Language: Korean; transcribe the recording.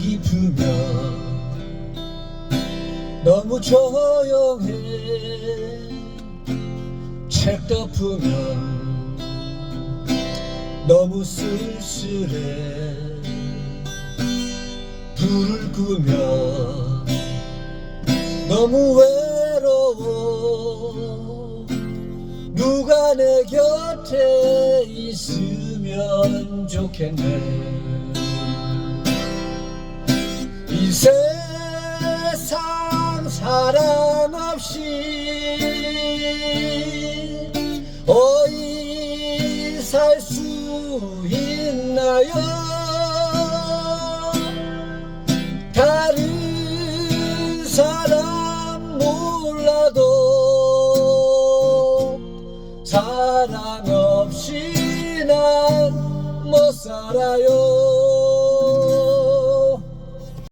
깊으면 너무 조용해. 책 덮으면 너무 쓸쓸해. 불을 끄면 너무 외로워. 누가 내 곁에 있으면 좋겠네. 이 세상 사랑 없이 어이 살 수 있나요? 다른 사람 몰라도 사랑 없이 난 못 살아요.